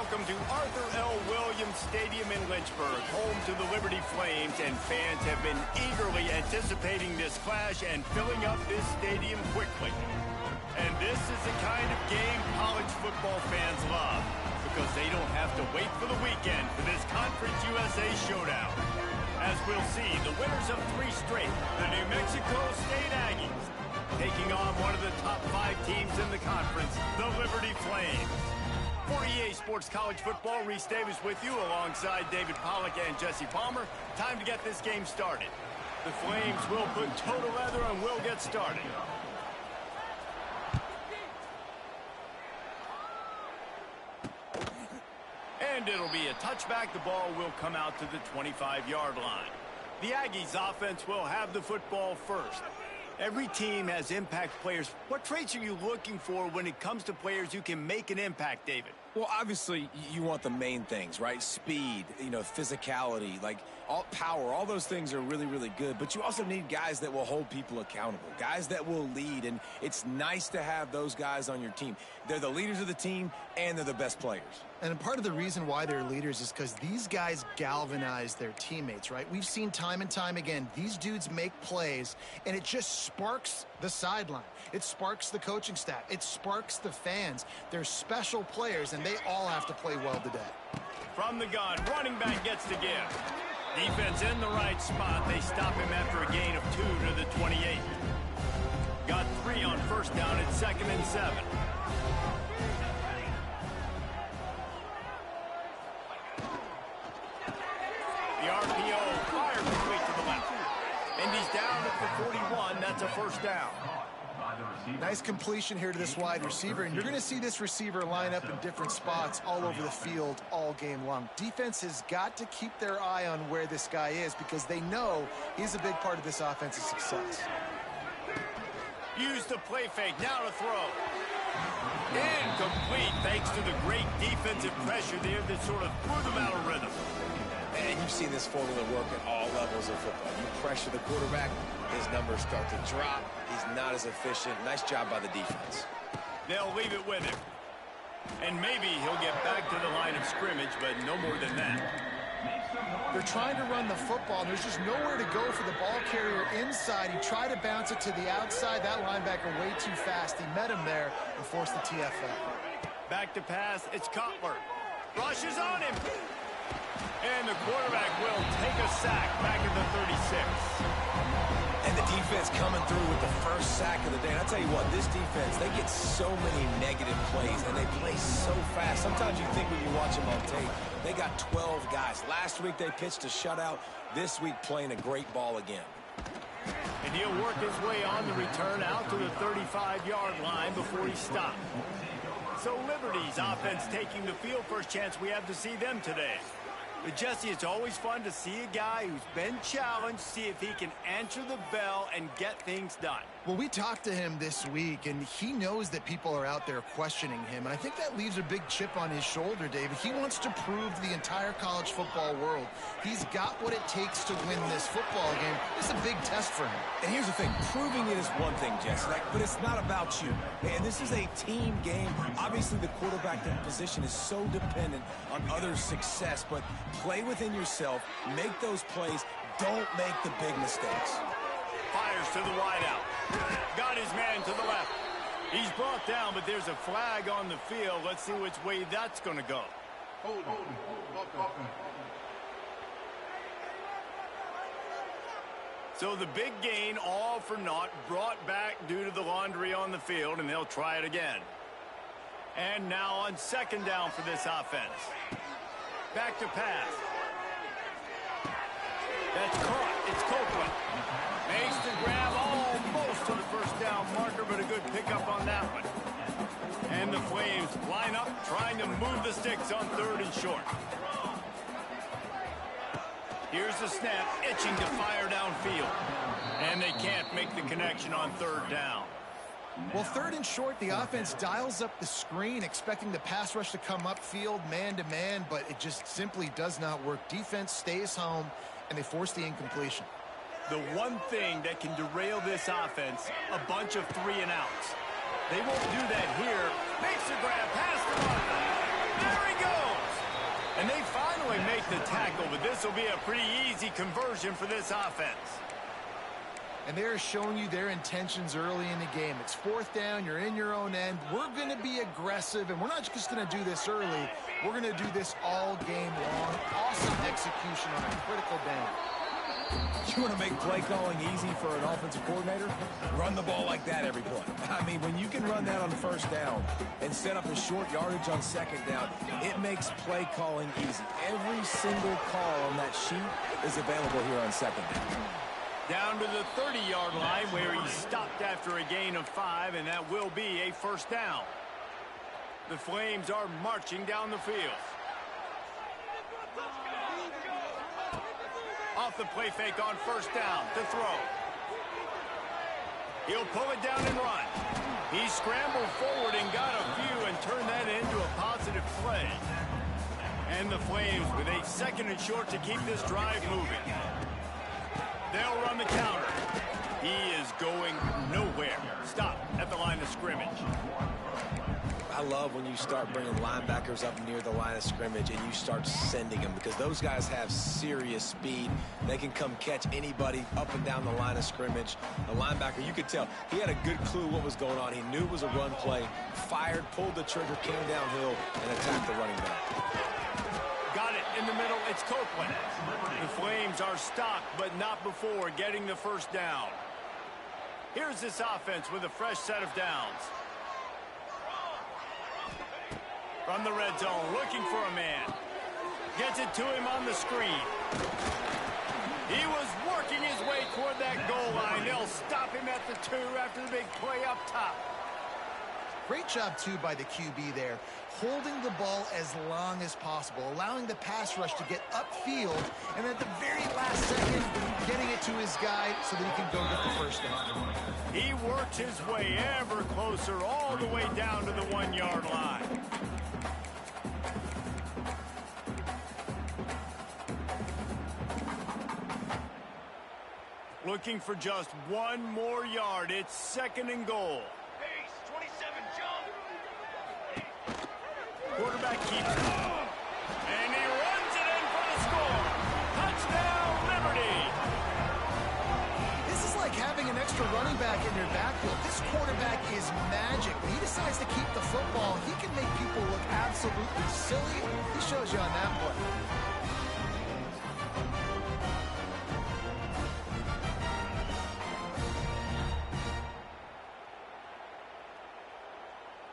welcome to Arthur L. Williams Stadium in Lynchburg, home to the Liberty Flames, and fans have been eagerly anticipating this clash and filling up this stadium quickly. And this is the kind of game college football fans love, because they don't have to wait for the weekend for this Conference USA showdown. As we'll see, the winners of 3 straight, the New Mexico State Aggies, taking on one of the top 5 teams in the conference, the Liberty Flames. For EA Sports College Football, Reese Davis with you alongside David Pollack and Jesse Palmer. Time to get this game started. The Flames will put toe to leather and will get started. And it'll be a touchback. The ball will come out to the 25-yard line. The Aggies offense will have the football first. Every team has impact players. What traits are you looking for when it comes to players who can make an impact, David? Well, obviously, you want the main things, right? Speed, physicality, all power. All those things are really, really good. But you also need guys that will hold people accountable, guys that will lead. And it's nice to have those guys on your team. They're the leaders of the team, and they're the best players. And part of the reason why they're leaders is because these guys galvanize their teammates, right? We've seen time and time again, these dudes make plays, and it just sparks the sideline. It sparks the coaching staff. It sparks the fans. They're special players, and they all have to play well today. From the gun, running back gets to give. Defense in the right spot. They stop him after a gain of 2 to the 28. Got 3 on first down at 2nd and 7. The RPO fires complete to the left. And he's down at the 41. That's a first down. Nice completion here to this wide receiver, and you're going to see this receiver line up in different spots all over the field all game long. Defense has got to keep their eye on where this guy is because they know he's a big part of this offense's success. Use the play fake. Now to throw. Incomplete thanks to the great defensive pressure there that sort of threw them out of rhythm. And you've seen this formula work at all levels of football. You pressure the quarterback, his numbers start to drop. He's not as efficient. Nice job by the defense. They'll leave it with him. And maybe he'll get back to the line of scrimmage, but no more than that. They're trying to run the football. There's just nowhere to go for the ball carrier inside. He tried to bounce it to the outside. That linebacker way too fast. He met him there and forced the TFL. Back to pass. It's Cutler. Rushes on him. And the quarterback will take a sack back at the 36. And the defense coming through with the first sack of the day. And I'll tell you what, this defense, they get so many negative plays, and they play so fast. Sometimes you think when you watch them on tape, they got 12 guys. Last week they pitched a shutout. This week playing a great ball again. And he'll work his way on the return out to the 35-yard line before he stopped. So Liberty's offense taking the field. First chance we have to see them today. But Jesse, it's always fun to see a guy who's been challenged, see if he can answer the bell and get things done. Well, we talked to him this week, and he knows that people are out there questioning him. And I think that leaves a big chip on his shoulder, David. He wants to prove to the entire college football world he's got what it takes to win this football game. It's a big test for him. And here's the thing. Proving it is one thing, Jesse, but it's not about you. And this is a team game. Obviously, the quarterback position is so dependent on others' success, but play within yourself, make those plays, don't make the big mistakes. Fires to the wideout. Got his man to the left. He's brought down, but there's a flag on the field. Let's see which way that's going to go. So the big gain, all for naught, brought back due to the laundry on the field, and they'll try it again. And now on 2nd down for this offense. Back to pass. That's caught. It's Copeland. Makes the grab almost to the first down marker, but a good pickup on that one. And the Flames line up, trying to move the sticks on 3rd and short. Here's the snap, itching to fire downfield. And they can't make the connection on 3rd down. Well, 3rd and short, the offense dials up the screen, expecting the pass rush to come upfield man-to-man, but it just simply does not work. Defense stays home, and they force the incompletion. The one thing that can derail this offense, a bunch of 3-and-outs. They won't do that here. Makes the grab past the marker. There he goes. And they finally make the tackle, but this will be a pretty easy conversion for this offense. And they're showing you their intentions early in the game. It's fourth down. You're in your own end. We're going to be aggressive, and we're not just going to do this early. We're going to do this all game long. Awesome execution on a critical down. You want to make play calling easy for an offensive coordinator? Run the ball like that every play. I mean, when you can run that on first down and set up a short yardage on second down, it makes play calling easy. Every single call on that sheet is available here on second down. Down to the 30-yard line where he stopped after a gain of 5, and that will be a first down. The Flames are marching down the field. Off the play fake on first down to throw. He'll pull it down and run. He scrambled forward and got a few and turned that into a positive play. And the Flames with a second and short to keep this drive moving. They'll run the counter. He is going nowhere. Stop at the line of scrimmage. I love when you start bringing linebackers up near the line of scrimmage and you start sending them, because those guys have serious speed. They can come catch anybody up and down the line of scrimmage. The linebacker, you could tell, he had a good clue what was going on. He knew it was a run play, fired, pulled the trigger, came downhill, and attacked the running back. Got it in the middle. It's Copeland. The Flames are stopped, but not before getting the first down. Here's this offense with a fresh set of downs. From the red zone, looking for a man. Gets it to him on the screen. He was working his way toward that goal line. They'll stop him at the 2 after the big play up top. Great job, too, by the QB there, holding the ball as long as possible, allowing the pass rush to get upfield, and at the very last second, getting it to his guy so that he can go get the first down. He works his way ever closer all the way down to the 1-yard line. Looking for just one more yard. It's second and goal. Pace, 27, jump. Quarterback keeps it. And he runs it in for the score. Touchdown, Liberty. This is like having an extra running back in your backfield. This quarterback is magic. When he decides to keep the football, he can make people look absolutely silly. He shows you on that play.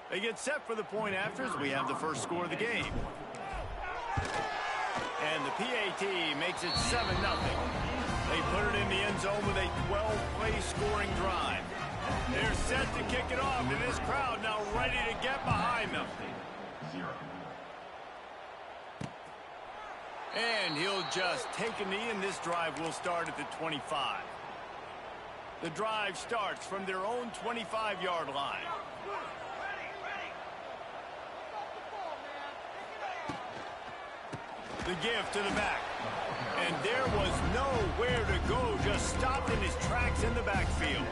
They get set for the point after as we have the first score of the game. And the PAT makes it 7-0. They put it in the end zone with a 12-play scoring drive. They're set to kick it off, and this crowd now ready to get behind them. And he'll just take a knee, and this drive will start at the 25. The drive starts from their own 25-yard line. The give to the back. And there was nowhere to go, just stopped in his tracks in the backfield.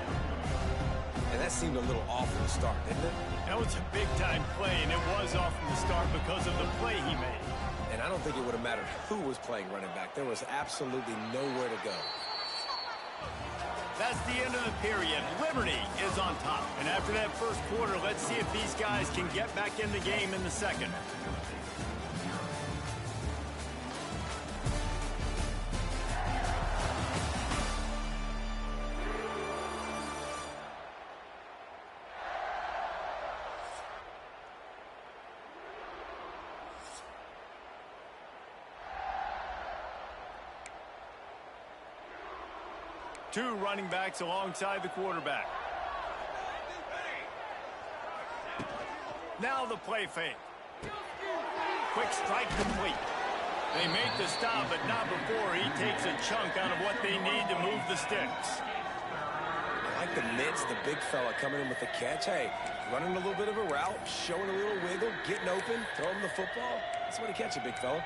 And that seemed a little off from the start, didn't it? That was a big-time play, and it was off from the start because of the play he made. And I don't think it would have mattered who was playing running back. There was absolutely nowhere to go. That's the end of the period. Liberty is on top. And after that first quarter, let's see if these guys can get back in the game in the second. Two running backs alongside the quarterback. Now the play fake. Quick strike complete. They make the stop, but not before he takes a chunk out of what they need to move the sticks. I like the mitts, the big fella coming in with the catch. Hey, running a little bit of a route, showing a little wiggle, getting open, throwing the football. That's what he catch it, big fella.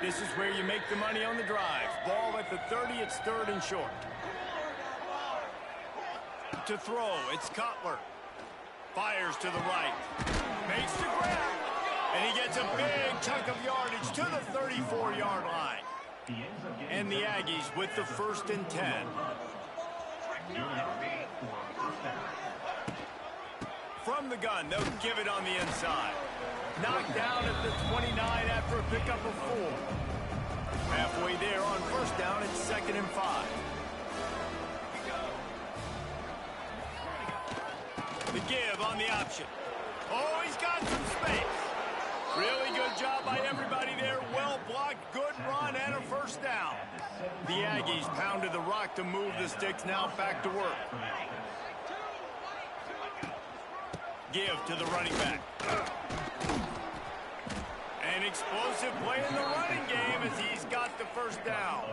This is where you make the money on the drive. Ball at the 30, it's third and short. To throw, it's Cutler. Fires to the right. Makes the grab. And he gets a big chunk of yards to the 34-yard line. And the Aggies with the 1st and 10. From the gun, they'll give it on the inside. Knocked down at the 29 after a pickup of 4. Halfway there on 1st down, it's 2nd and 5. The give on the option. Oh, he's got some space. Really good job by everybody there. Well blocked, good run, and a 1st down. The Aggies pounded the rock to move the sticks. Now back to work. Give to the running back. An explosive play in the running game as he's got the 1st down.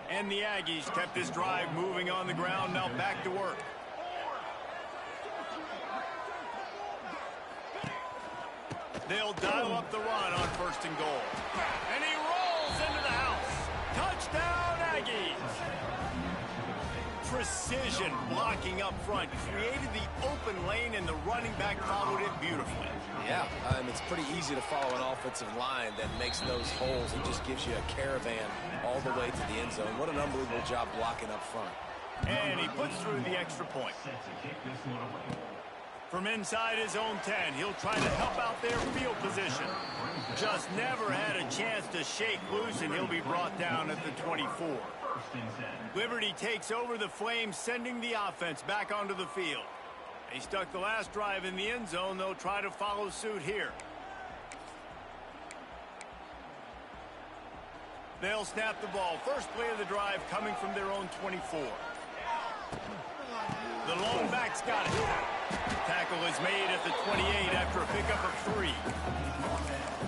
And the Aggies kept this drive moving on the ground. Now back to work. They'll dial up the run on 1st and goal. And he rolls into the house. Touchdown, Aggies. Precision blocking up front created the open lane, and the running back followed it beautifully. Yeah, it's pretty easy to follow an offensive line that makes those holes and just gives you a caravan all the way to the end zone. What an unbelievable job blocking up front. And he puts through the extra point. From inside his own 10, he'll try to help out their field position. Just never had a chance to shake loose, and he'll be brought down at the 24. Liberty takes over the Flames, sending the offense back onto the field. They stuck the last drive in the end zone. They'll try to follow suit here. They'll snap the ball. First play of the drive coming from their own 24. The lone back's got it. Tackle is made at the 28 after a pickup of 3.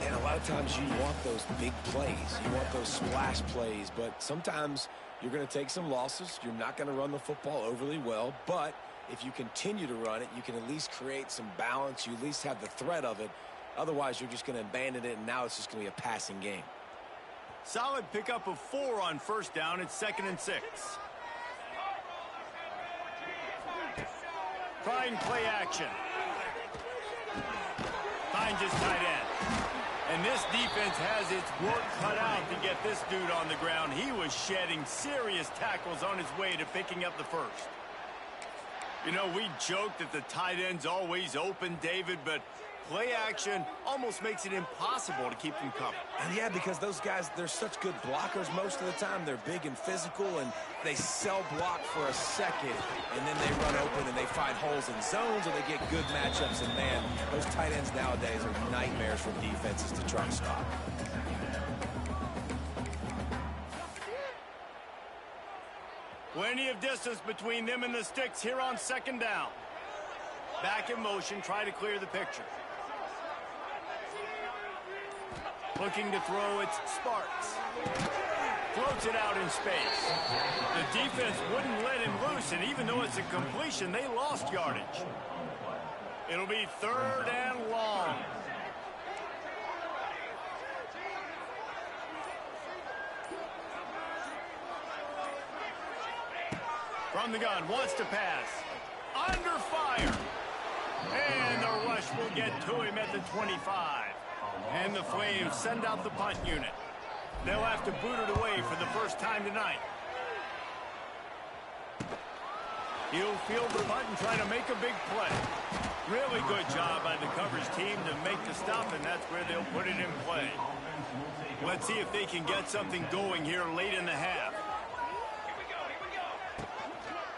And a lot of times you want those big plays. You want those splash plays. But sometimes you're going to take some losses. You're not going to run the football overly well. But if you continue to run it, you can at least create some balance. You at least have the threat of it. Otherwise, you're just going to abandon it, and now it's just going to be a passing game. Solid pickup of 4 on 1st down. It's 2nd and 6. Trying play action. Finds his tight end. And this defense has its work cut out to get this dude on the ground. He was shedding serious tackles on his way to picking up the 1st. You know, we joked that the tight end's always open, David, but play action almost makes it impossible to keep them covered. And yeah, because those guys, they're such good blockers most of the time. They're big and physical, and they sell block for a second, and then they run open and they find holes in zones, or they get good matchups. And man, those tight ends nowadays are nightmares for defenses to try to stop. Plenty of distance between them and the sticks here on 2nd down. Back in motion, try to clear the picture. Looking to throw, it's Sparks. Floats it out in space. The defense wouldn't let him loose, and even though it's a completion, they lost yardage. It'll be 3rd and long. From the gun, wants to pass. Under fire. And the rush will get to him at the 25. And the Flames send out the punt unit. They'll have to boot it away for the first time tonight. He'll field the punt and try to make a big play. Really good job by the coverage team to make the stop, and that's where they'll put it in play. Let's see if they can get something going here late in the half.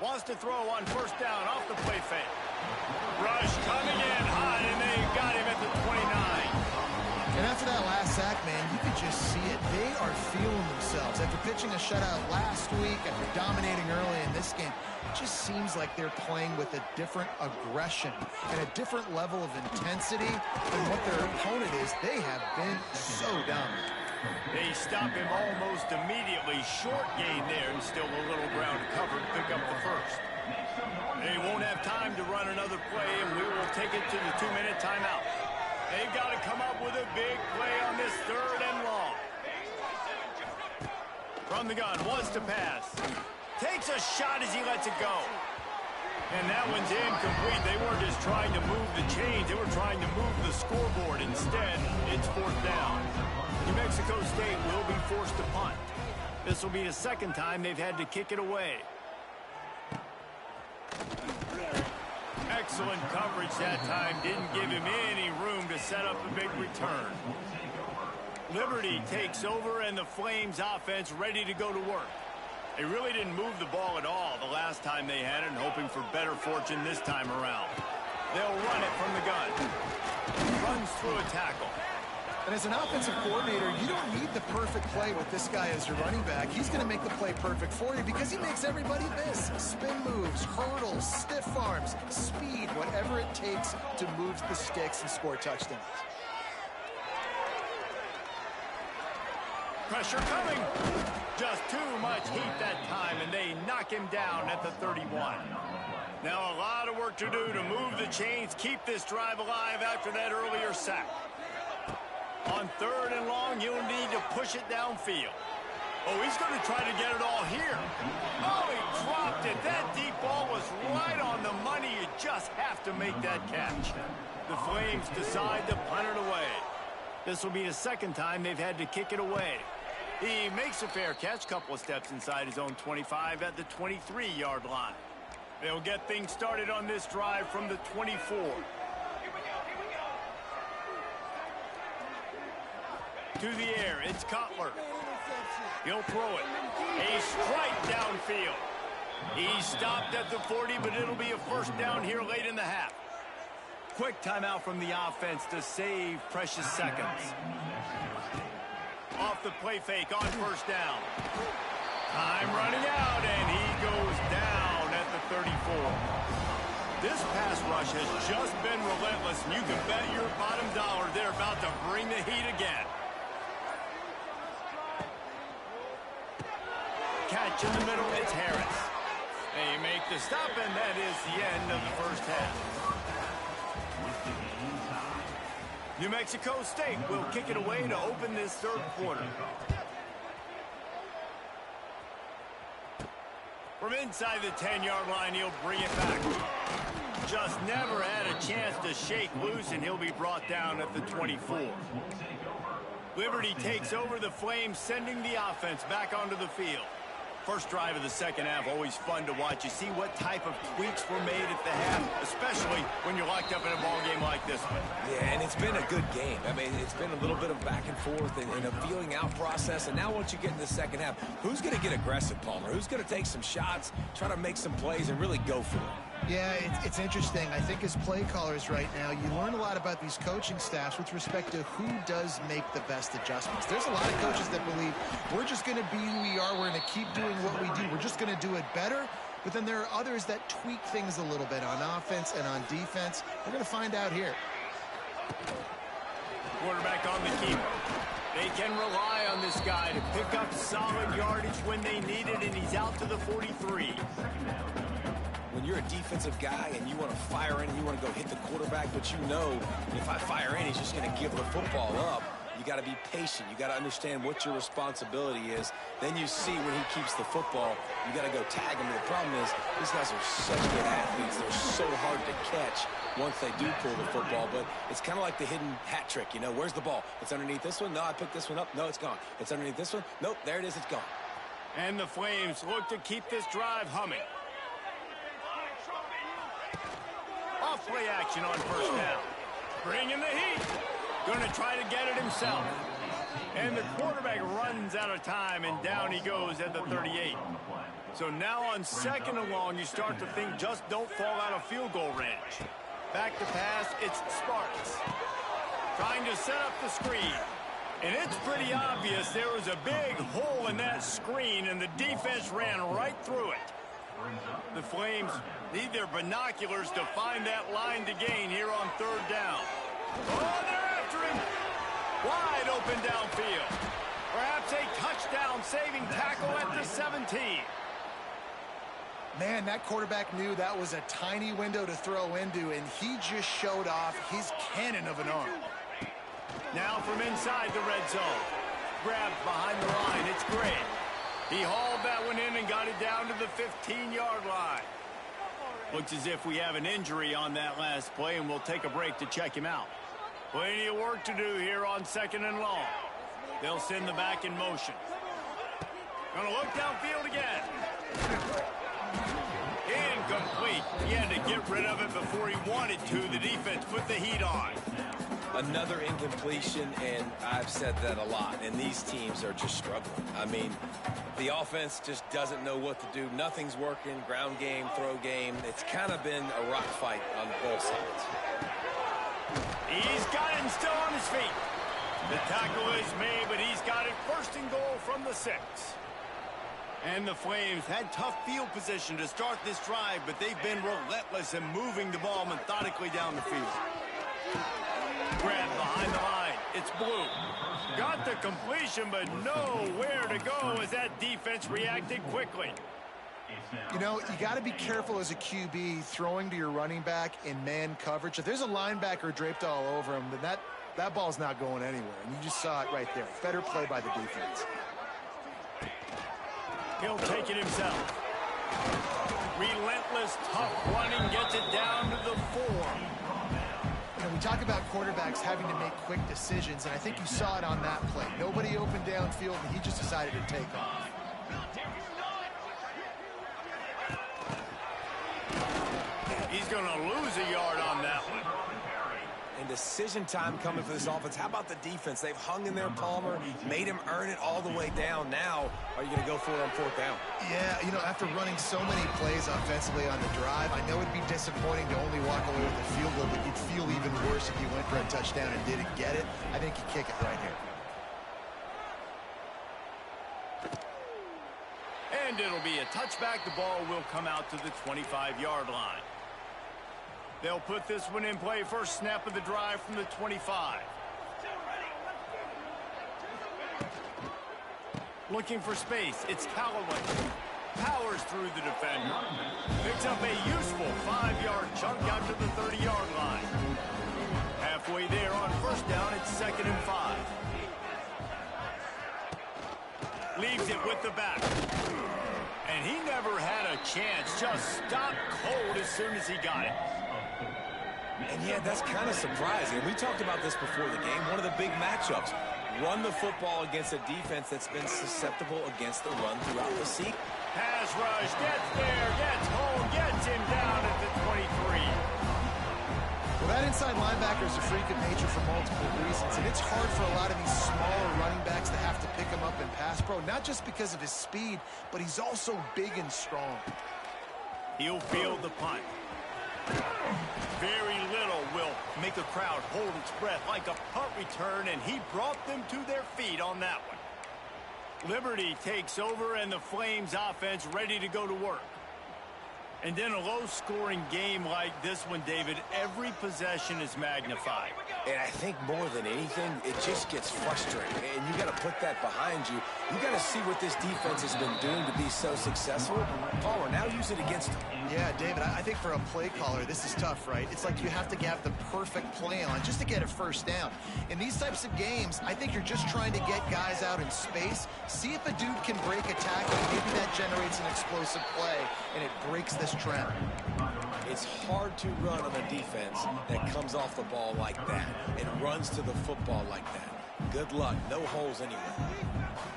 Wants to throw on 1st down off the play fake. Rush coming in hot, and they got him at the 29. And after that last sack, man, you could just see it. They are feeling themselves. After pitching a shutout last week, after dominating early in this game, it just seems like they're playing with a different aggression and a different level of intensity than what their opponent is. They have been so dominant. They stop him almost immediately. Short gain there, and still a little ground to cover to pick up the 1st. They won't have time to run another play, and we will take it to the 2-minute timeout. They've got to come up with a big play on this 3rd and long. From the gun, wants to pass. Takes a shot as he lets it go. And that one's incomplete. They weren't just trying to move the chains. They were trying to move the scoreboard. Instead, it's 4th down. You mentioned Mexico State will be forced to punt. This will be the second time they've had to kick it away. Excellent coverage that time. Didn't give him any room to set up a big return. Liberty takes over, and the Flames offense ready to go to work. They really didn't move the ball at all the last time they had it, and hoping for better fortune this time around. They'll run it from the gun. Runs through a tackle. And as an offensive coordinator, you don't need the perfect play with this guy as your running back. He's going to make the play perfect for you because he makes everybody miss. Spin moves, hurdles, stiff arms, speed, whatever it takes to move the sticks and score touchdowns. Pressure coming. Just too much heat that time, and they knock him down at the 31. Now a lot of work to do to move the chains, keep this drive alive after that earlier sack. On 3rd and long, he'll need to push it downfield. Oh, he's going to try to get it all here. Oh, he dropped it. That deep ball was right on the money. You just have to make that catch. The Flames decide to punt it away. This will be the second time they've had to kick it away. He makes a fair catch, couple of steps inside his own 25 at the 23-yard line. They'll get things started on this drive from the 24. To the air, it's Cutler. He'll throw it. A strike downfield. He's stopped at the 40, but it'll be a first down here late in the half. Quick timeout from the offense to save precious seconds. Off the play fake on first down. Time running out, and he goes down at the 34. This pass rush has just been relentless, and you can bet your bottom dollar they're about to bring the heat again. Catch in the middle, it's Harris. They make the stop, and that is the end of the first half. New Mexico State will kick it away to open this third quarter. From inside the 10-yard line, he'll bring it back. Just never had a chance to shake loose, and he'll be brought down at the 24. Liberty takes over the Flames, sending the offense back onto the field. First drive of the second half, always fun to watch. You see what type of tweaks were made at the half, especially when you're locked up in a ball game like this one. Yeah, and it's been a good game. I mean, it's been a little bit of back and forth and a feeling out process. And now once you get in the second half, who's going to get aggressive, Palmer? Who's going to take some shots, try to make some plays, and really go for it? Yeah, it's interesting. I think as play callers right now, you learn a lot about these coaching staffs with respect to who does make the best adjustments. There's a lot of coaches that believe we're just going to be who we are. We're going to keep doing what we do. We're just going to do it better. But then there are others that tweak things a little bit on offense and on defense. We're going to find out here. Quarterback on the keeper. They can rely on this guy to pick up solid yardage when they need it, and he's out to the 43. When you're a defensive guy and you want to fire in and you want to go hit the quarterback, but you know if I fire in, he's just going to give the football up. You got to be patient. You got to understand what your responsibility is. Then you see when he keeps the football, you got to go tag him. But the problem is these guys are such good athletes. They're so hard to catch once they do pull the football. But it's kind of like the hidden hat trick. You know, where's the ball? It's underneath this one. No, I picked this one up. No, it's gone. It's underneath this one. Nope, there it is. It's gone. And the Flames look to keep this drive humming. Off play action on first down. Bringing the heat. Going to try to get it himself. And the quarterback runs out of time, and down he goes at the 38. So now on second and long, you start to think just don't fall out of field goal range. Back to pass, it's Sparks. Trying to set up the screen. And it's pretty obvious there was a big hole in that screen, and the defense ran right through it. The Flames need their binoculars to find that line to gain here on third down. Oh, they're after him. Wide open downfield. Perhaps a touchdown-saving tackle at the 17. Man, that quarterback knew that was a tiny window to throw into, and he just showed off his cannon of an arm. Now from inside the red zone. Grabbed behind the line. It's Gray. He hauled that one in and got it down to the 15-yard line. Looks as if we have an injury on that last play, and we'll take a break to check him out. Plenty of work to do here on second and long. They'll send the back in motion. Gonna look downfield again. Incomplete. He had to get rid of it before he wanted to. The defense put the heat on. Another incompletion, and I've said that a lot, and these teams are just struggling. I mean, the offense just doesn't know what to do. Nothing's working. Ground game, throw game. It's kind of been a rock fight on both sides. He's got it and still on his feet. The tackle is made, but he's got it first and goal from the 6. And the Flames had tough field position to start this drive, but they've been relentless in moving the ball methodically down the field. Grab behind the line. It's Blue. Got the completion, but nowhere to go as that defense reacted quickly. You know, you got to be careful as a QB throwing to your running back in man coverage. If there's a linebacker draped all over him, then that ball's not going anywhere. And you just saw it right there. Better play by the defense. He'll take it himself. Relentless, tough running, gets it down to the 4. You know, we talk about quarterbacks having to make quick decisions, and I think you saw it on that play. Nobody open downfield, and he just decided to take off. He's going to lose a yard on that one. And decision time coming for this offense. How about the defense? They've hung in there, Palmer, made him earn it all the way down. Now, are you going to go for it on 4th down? Yeah, you know, after running so many plays offensively on the drive, I know it'd be disappointing to only walk away with a field goal, but you'd feel even worse if you went for a touchdown and didn't get it. I think you kick it right here. And it'll be a touchback. The ball will come out to the 25-yard line. They'll put this one in play. First snap of the drive from the 25. Looking for space. It's Callaway. Powers through the defender. Picks up a useful 5-yard chunk out to the 30-yard line. Halfway there on first down. It's 2nd and 5. Leaves it with the back. And he never had a chance. Just stopped cold as soon as he got it. And yeah, that's kind of surprising. We talked about this before the game. One of the big matchups. Run the football against a defense that's been susceptible against the run throughout the season. Pass rush, gets there, gets home, gets him down at the 23. Well, that inside linebacker is a freak of nature for multiple reasons, and it's hard for a lot of these smaller running backs to have to pick him up in pass pro, not just because of his speed, but he's also big and strong. He'll field the punt. Very little will make a crowd hold its breath like a punt return, and he brought them to their feet on that one. Liberty takes over, and the Flames offense ready to go to work. And in a low-scoring game like this one, David, every possession is magnified. And I think more than anything, it just gets frustrating. And you got to put that behind you. You got to see what this defense has been doing to be so successful. Palmer, now use it against them. Yeah, David, I think for a play caller, this is tough, right? It's like you have to have the perfect play on just to get a first down. In these types of games, I think you're just trying to get guys out in space, see if a dude can break a tackle, and maybe that generates an explosive play, and it breaks this trend. It's hard to run on a defense that comes off the ball like that and runs to the football like that. Good luck. No holes anywhere.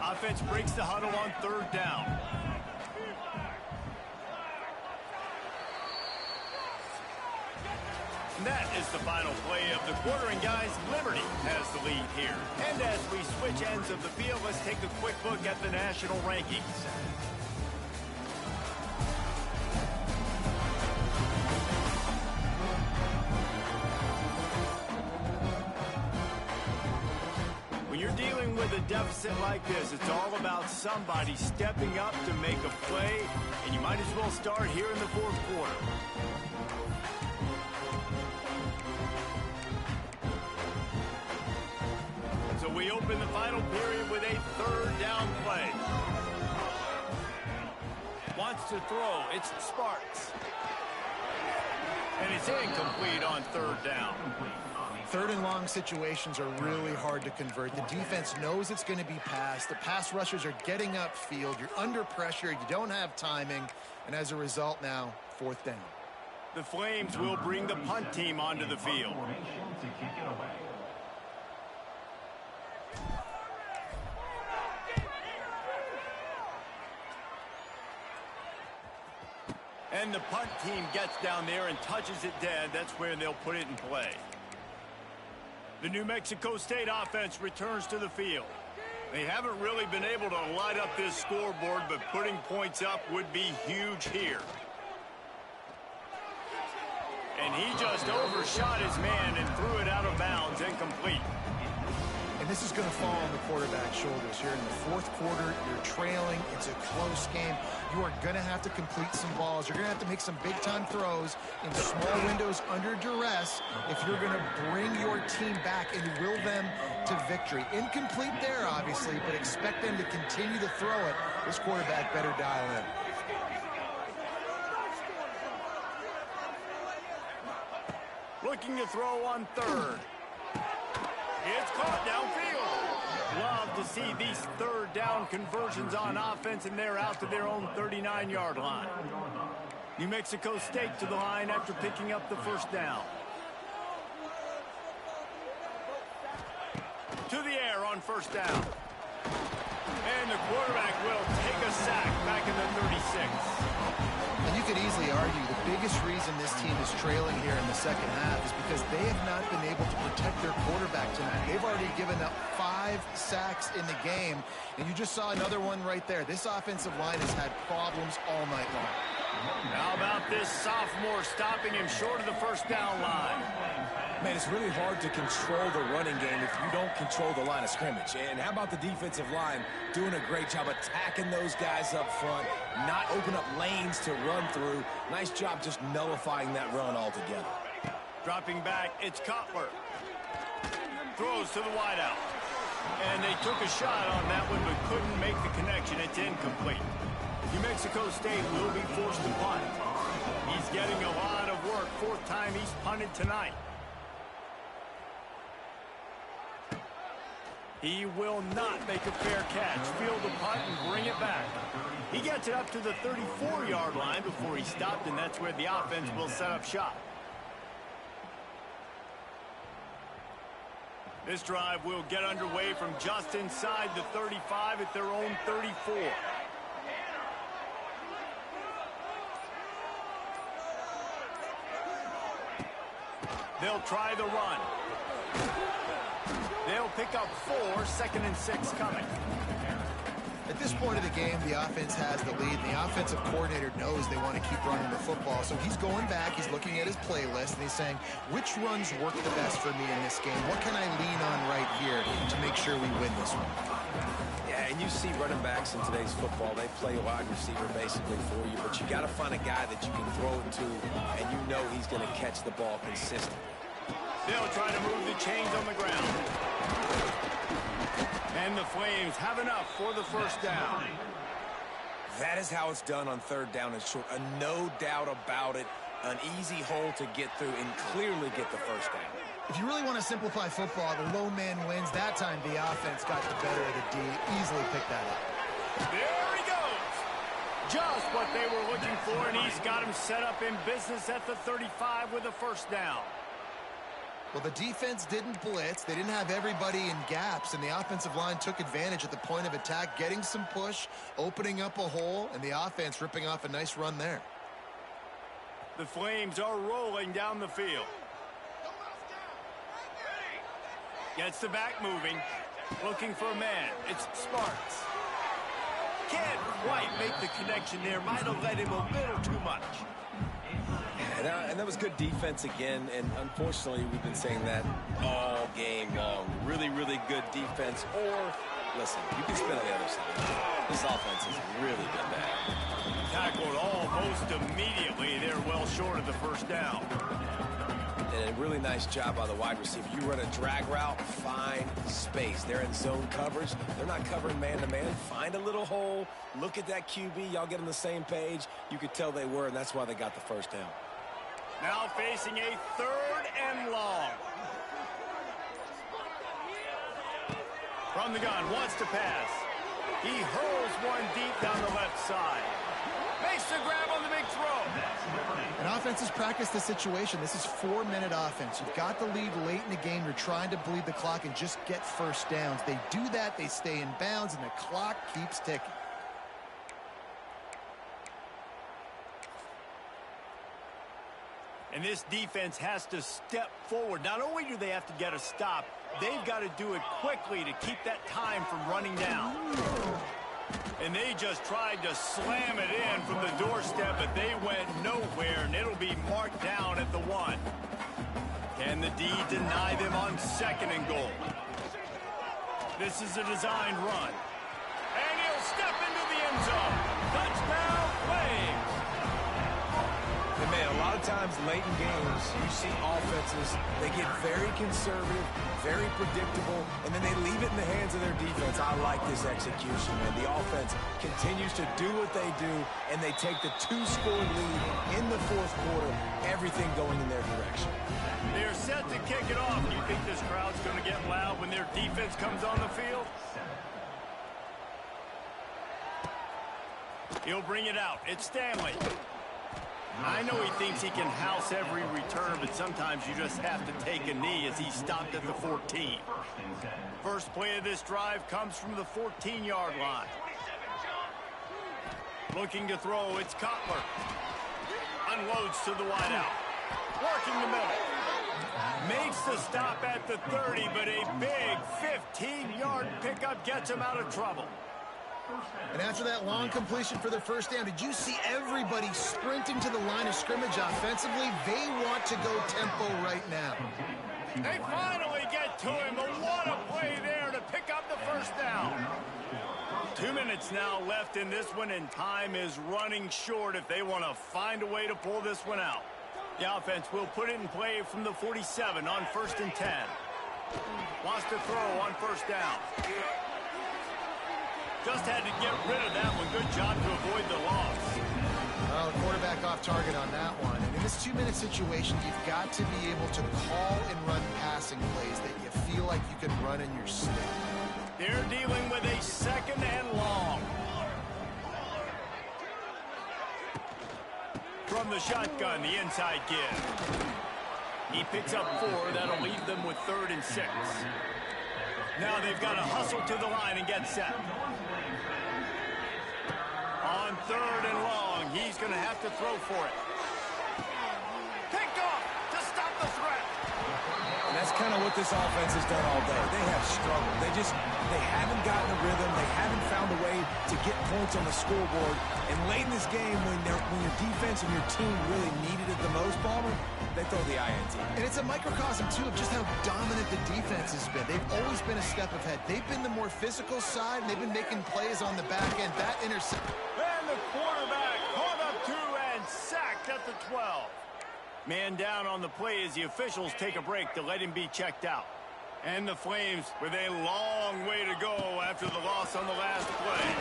Offense breaks the huddle on 3rd down. That is the final play of the quarter, and guys, Liberty has the lead here. And as we switch ends of the field, let's take a quick look at the national rankings. When you're dealing with a deficit like this, it's all about somebody stepping up to make a play, and you might as well start here in the 4th quarter. So we open the final period with a 3rd down play. Wants to throw. It's Sparks. And it's incomplete on 3rd down. 3rd and long situations are really hard to convert. The defense knows it's going to be passed. The pass rushers are getting upfield. You're under pressure. You don't have timing. And as a result now, 4th down. The Flames will bring the punt team onto the field. And the punt team gets down there and touches it dead. That's where they'll put it in play. The New Mexico State offense returns to the field. They haven't really been able to light up this scoreboard, but putting points up would be huge here. And he just overshot his man and threw it out of bounds, incomplete. And this is going to fall on the quarterback's shoulders here in the fourth quarter. You're trailing. It's a close game. You are going to have to complete some balls. You're going to have to make some big-time throws in small windows under duress if you're going to bring your team back and will them to victory. Incomplete there, obviously, but expect them to continue to throw it. This quarterback better dial in. Looking to throw on third. It's caught downfield. Love to see these third down conversions on offense, and they're out to their own 39-yard line. New Mexico State to the line after picking up the first down. To the air on first down. And the quarterback will take a sack back in the 36. And you could easily argue the biggest reason this team is trailing here in the second half is because they have not been able to protect their quarterback tonight. They've already given up 5 sacks in the game, and you just saw another one right there. This offensive line has had problems all night long. How about this sophomore stopping him short of the first down line? Man, it's really hard to control the running game if you don't control the line of scrimmage. And how about the defensive line doing a great job attacking those guys up front, not open up lanes to run through. Nice job just nullifying that run altogether. Dropping back, it's Cutler. Throws to the wideout. And they took a shot on that one but couldn't make the connection. It's incomplete. New Mexico State will be forced to punt. He's getting a lot of work. 4th time he's punted tonight. He will not make a fair catch. Field the punt and bring it back. He gets it up to the 34-yard line before he stopped, and that's where the offense will set up shop. This drive will get underway from just inside the 35 at their own 34. They'll try the run. They'll pick up 4, 2nd and 6 coming. At this point of the game, the offense has the lead. The offensive coordinator knows they want to keep running the football. So he's going back, he's looking at his playlist, and he's saying, which runs work the best for me in this game? What can I lean on right here to make sure we win this one? Yeah, and you see running backs in today's football, they play a wide receiver basically for you, but you got to find a guy that you can throw it to, and you know he's going to catch the ball consistently. They'll try to move the chains on the ground. And the Flames have enough for the first down. That is how it's done on 3rd down and short. No doubt about it. An easy hole to get through and clearly get the first down. If you really want to simplify football, the low man wins. That time the offense got the better of the D. Easily picked that up. There he goes. Just what they were looking for, and he's got him set up in business at the 35 with a first down. Well, the defense didn't blitz. They didn't have everybody in gaps, and the offensive line took advantage at the point of attack, getting some push, opening up a hole, and the offense ripping off a nice run there. The Flames are rolling down the field. Gets the back moving, looking for a man. It's Sparks. Can't quite make the connection there. Might have let him a little too much. And that was good defense again, and unfortunately we've been saying that all game long. Really, really good defense, or, listen, you can spin on the other side. This offense has really been bad. Tackled almost immediately. They're well short of the first down. And a really nice job by the wide receiver. You run a drag route, find space. They're in zone coverage. They're not covering man-to-man. Find a little hole. Look at that QB. Y'all get on the same page. You could tell they were, and that's why they got the first down. Now facing a 3rd and long. From the gun, wants to pass. He hurls one deep down the left side. Makes the grab on the big throw. And offense has practiced the situation. This is 4-minute offense. You've got the lead late in the game. You're trying to bleed the clock and just get first downs. They do that. They stay in bounds, and the clock keeps ticking. And this defense has to step forward. Not only do they have to get a stop, they've got to do it quickly to keep that time from running down. And they just tried to slam it in from the doorstep, but they went nowhere, and it'll be marked down at the 1. Can the D deny them on 2nd and goal? This is a designed run. And he'll step into the end zone. Touchdown, Flames! And man, a lot of times late in games, you see offenses, they get very conservative, very predictable, and then they leave it in the hands of their defense. I like this execution, man. The offense continues to do what they do, and they take the 2-score lead in the 4th quarter, everything going in their direction. They're set to kick it off. Do you think this crowd's going to get loud when their defense comes on the field? He'll bring it out. It's Stanley. I know he thinks he can house every return, but sometimes you just have to take a knee as he stopped at the 14. First play of this drive comes from the 14-yard line. Looking to throw, it's Cutler. Unloads to the wideout. Working the middle. Makes the stop at the 30, but a big 15-yard pickup gets him out of trouble. And after that long completion for their first down, did you see everybody sprinting to the line of scrimmage offensively? They want to go tempo right now. They finally get to him, but what a play there to pick up the first down. 2 minutes now left in this one, and time is running short if they want to find a way to pull this one out. The offense will put it in play from the 47 on 1st and 10. Wants to throw on first down. Just had to get rid of that one. Good job to avoid the loss. Well, the quarterback off target on that one. And in this 2-minute situation, you've got to be able to call and run passing plays that you feel like you can run in your sleep. They're dealing with a 2nd and long. From the shotgun, the inside give. He picks up 4. That'll leave them with 3rd and 6. Now they've got to hustle to the line and get set. On 3rd and long, he's going to have to throw for it. Picked off to stop the threat. And that's kind of what this offense has done all day. They have struggled. They haven't gotten a rhythm. They haven't found a way to get points on the scoreboard. And late in this game, when your defense and your team really needed it the most, Palmer, they throw the INT. And it's a microcosm, too, of just how dominant the defense has been. They've always been a step ahead. They've been the more physical side, and they've been making plays on the back end. That intercept. And the quarterback caught up to and sacked at the 12. Man down on the play as the officials take a break to let him be checked out. And the Flames with a long way to go after the loss on the last play.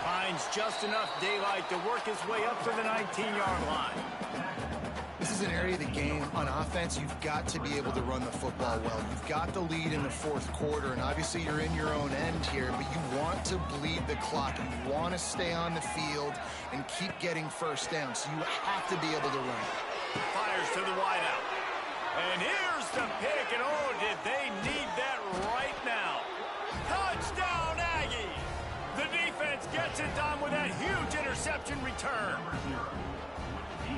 Finds just enough daylight to work his way up to the 19-yard line. This is an area of the game on offense you've got to be able to run the football well. You've got the lead in the 4th quarter, and obviously you're in your own end here, but you want to bleed the clock. You want to stay on the field and keep getting first down, so you have to be able to run. Fires to the wideout. And here's the pick, and oh, did they need that right now. Touchdown, Aggie! The defense gets it done with that huge interception return.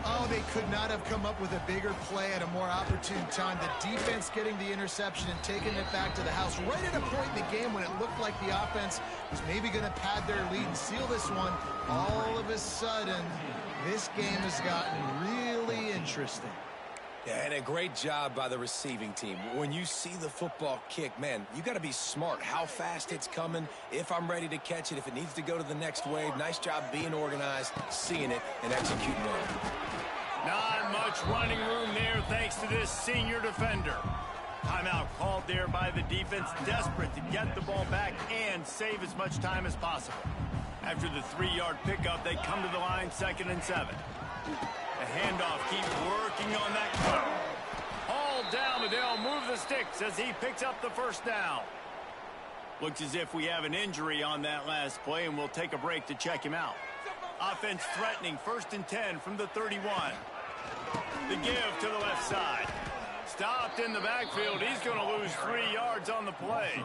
Oh, they could not have come up with a bigger play at a more opportune time. The defense getting the interception and taking it back to the house right at a point in the game when it looked like the offense was maybe going to pad their lead and seal this one. All of a sudden, this game has gotten really interesting. Yeah, and a great job by the receiving team. When you see the football kick, man, you got to be smart how fast it's coming, if I'm ready to catch it, if it needs to go to the next wave. Nice job being organized, seeing it, and executing well. Not much running room there thanks to this senior defender. Timeout called there by the defense, desperate to get the ball back and save as much time as possible. After the 3-yard pickup, they come to the line 2nd and 7. The handoff keeps working on that cut. Hauled down, but they'll move the sticks as he picks up the first down. Looks as if we have an injury on that last play, and we'll take a break to check him out. Offense threatening, 1st and 10 from the 31. The give to the left side. Stopped in the backfield. He's going to lose 3 yards on the play.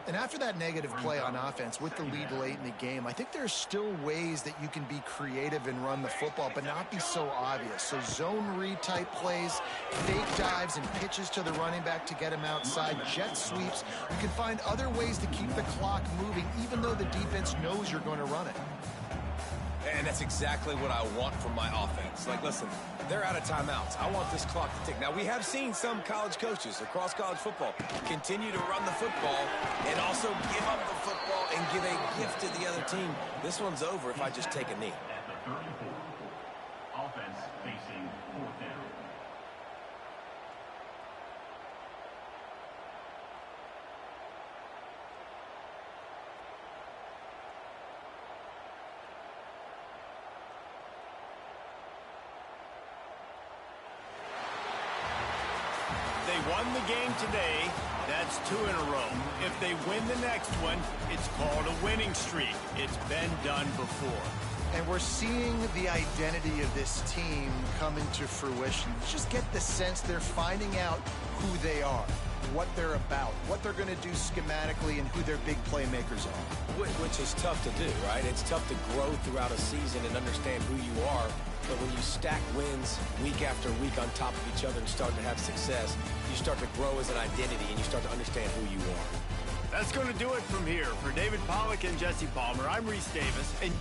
And after that negative play on offense with the lead late in the game, I think there's still ways that you can be creative and run the football, but not be so obvious. So zone read type plays, fake dives and pitches to the running back to get him outside, jet sweeps. You can find other ways to keep the clock moving, even though the defense knows you're going to run it. And that's exactly what I want from my offense. Like, listen, they're out of timeouts. I want this clock to tick. Now, we have seen some college coaches across college football continue to run the football and also give up the football and give a gift to the other team. This one's over if I just take a knee. At the 34, offense facing fourth down. They won the game today. That's 2 in a row. If they win the next one, it's called a winning streak. It's been done before. And we're seeing the identity of this team come into fruition. You just get the sense they're finding out who they are, what they're about, what they're going to do schematically, and who their big playmakers are. Which is tough to do, right? It's tough to grow throughout a season and understand who you are. But when you stack wins week after week on top of each other and start to have success, you start to grow as an identity and you start to understand who you are. That's going to do it from here. For David Pollack and Jesse Palmer, I'm Reese Davis. And